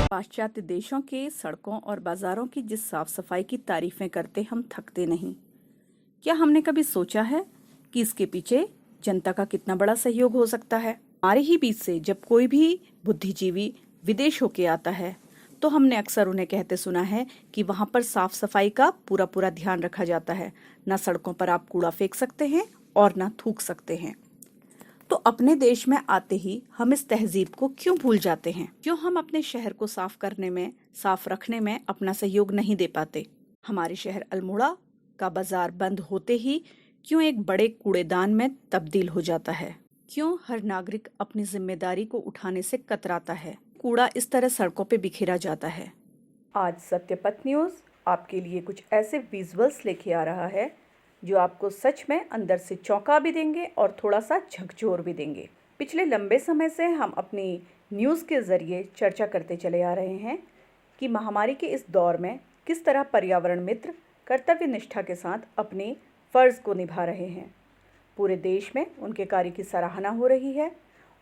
पाश्चात्य देशों के सड़कों और बाजारों की जिस साफ सफाई की तारीफें करते हम थकते नहीं। क्या हमने कभी सोचा है कि इसके पीछे जनता का कितना बड़ा सहयोग हो सकता है? हमारे ही बीच से जब कोई भी बुद्धिजीवी विदेश होके आता है तो हमने अक्सर उन्हें कहते सुना है कि वहां पर साफ सफाई का पूरा पूरा ध्यान रखा जाता है। ना सड़कों पर आप कूड़ा फेंक सकते हैं और ना थूक सकते हैं। तो अपने देश में आते ही हम इस तहजीब को क्यों भूल जाते हैं? क्यों हम अपने शहर को साफ करने में, साफ रखने में अपना सहयोग नहीं दे पाते? हमारे शहर अल्मोड़ा का बाजार बंद होते ही क्यों एक बड़े कूड़ेदान में तब्दील हो जाता है? क्यों हर नागरिक अपनी जिम्मेदारी को उठाने से कतराता है? कूड़ा इस तरह सड़कों पे बिखेरा जाता है। आज सत्यपथ न्यूज़ आपके लिए कुछ ऐसे विजुअल्स लेके आ रहा है जो आपको सच में अंदर से चौंका भी देंगे और थोड़ा सा झकझोर भी देंगे। पिछले लंबे समय से हम अपनी न्यूज़ के ज़रिए चर्चा करते चले आ रहे हैं कि महामारी के इस दौर में किस तरह पर्यावरण मित्र कर्तव्य निष्ठा के साथ अपने फ़र्ज़ को निभा रहे हैं। पूरे देश में उनके कार्य की सराहना हो रही है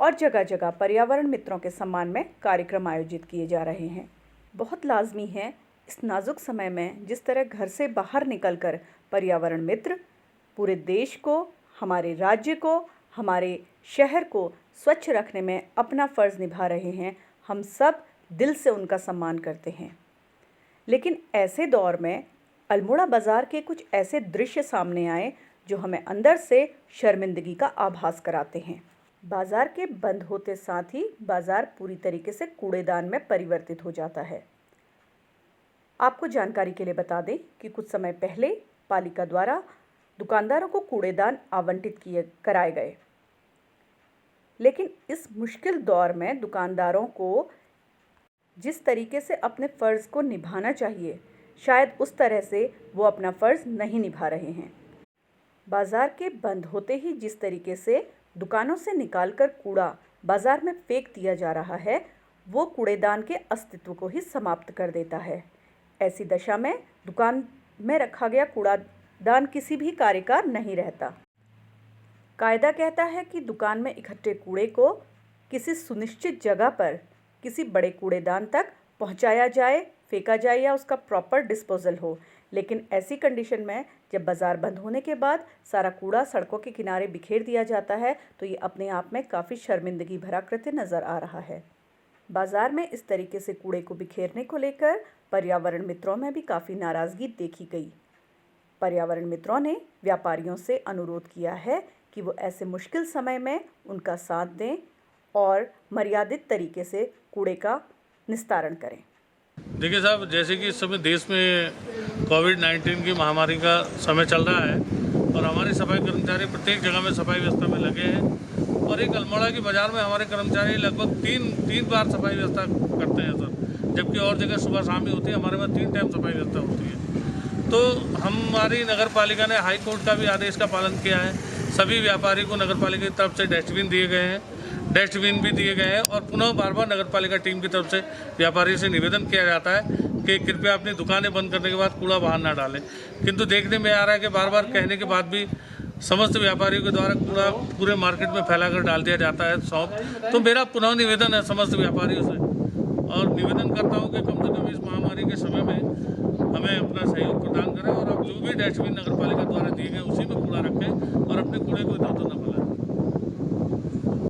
और जगह जगह पर्यावरण मित्रों के सम्मान में कार्यक्रम आयोजित किए जा रहे हैं। बहुत लाजमी है इस नाजुक समय में जिस तरह घर से बाहर निकलकर पर्यावरण मित्र पूरे देश को, हमारे राज्य को, हमारे शहर को स्वच्छ रखने में अपना फ़र्ज़ निभा रहे हैं, हम सब दिल से उनका सम्मान करते हैं। लेकिन ऐसे दौर में अल्मोड़ा बाज़ार के कुछ ऐसे दृश्य सामने आए जो हमें अंदर से शर्मिंदगी का आभास कराते हैं। बाज़ार के बंद होते साथ ही बाज़ार पूरी तरीके से कूड़ेदान में परिवर्तित हो जाता है। आपको जानकारी के लिए बता दें कि कुछ समय पहले पालिका द्वारा दुकानदारों को कूड़ेदान आवंटित कराए गए, लेकिन इस मुश्किल दौर में दुकानदारों को जिस तरीके से अपने फ़र्ज़ को निभाना चाहिए, शायद उस तरह से वो अपना फ़र्ज़ नहीं निभा रहे हैं। बाज़ार के बंद होते ही जिस तरीके से दुकानों से निकालकर कूड़ा बाज़ार में फेंक दिया जा रहा है, वो कूड़ेदान के अस्तित्व को ही समाप्त कर देता है। ऐसी दशा में दुकान में रखा गया कूड़ादान किसी भी कार्य का नहीं रहता। कायदा कहता है कि दुकान में इकट्ठे कूड़े को किसी सुनिश्चित जगह पर किसी बड़े कूड़ेदान तक पहुंचाया जाए, फेंका जाए या उसका प्रॉपर डिस्पोजल हो। लेकिन ऐसी कंडीशन में जब बाज़ार बंद होने के बाद सारा कूड़ा सड़कों के किनारे बिखेर दिया जाता है तो ये अपने आप में काफ़ी शर्मिंदगी भरा कृत्य नज़र आ रहा है। बाज़ार में इस तरीके से कूड़े को बिखेरने को लेकर पर्यावरण मित्रों में भी काफ़ी नाराज़गी देखी गई। पर्यावरण मित्रों ने व्यापारियों से अनुरोध किया है कि वो ऐसे मुश्किल समय में उनका साथ दें और मर्यादित तरीके से कूड़े का निस्तारण करें। देखिए साहब, जैसे कि इस समय देश में कोविड-19 की महामारी का समय चल रहा है और हमारे सफाई कर्मचारी प्रत्येक जगह में सफाई व्यवस्था में लगे हैं और एक अल्मोड़ा की बाज़ार में हमारे कर्मचारी लगभग तीन बार सफाई व्यवस्था करते हैं सर, जबकि और जगह सुबह शाम ही होती है, हमारे पास 3 टाइम सफाई व्यवस्था होती है। तो हमारी नगर पालिका ने हाई कोर्ट का भी आदेश का पालन किया है। सभी व्यापारी को नगर पालिका की तरफ से डस्टबिन दिए गए हैं, डस्टबिन भी दिए गए हैं और पुनः बार बार नगर पालिका टीम की तरफ से व्यापारी से निवेदन किया जाता है कि कृपया अपनी दुकानें बंद करने के बाद कूड़ा बाहर ना डालें। किंतु देखने में आ रहा है कि बार बार कहने के बाद भी समस्त व्यापारियों के द्वारा कूड़ा पूरे मार्केट में फैलाकर डाल दिया जाता है सौंप। तो मेरा पुनः निवेदन है समस्त व्यापारियों से और निवेदन करता हूँ कि कम से कम इस महामारी के समय में हमें अपना सहयोग प्रदान करें और अब जो भी डस्टबिन नगर पालिका द्वारा दिए गए उसी में कूड़ा रखें और अपने कूड़े को इधर उधर न फैलाएं।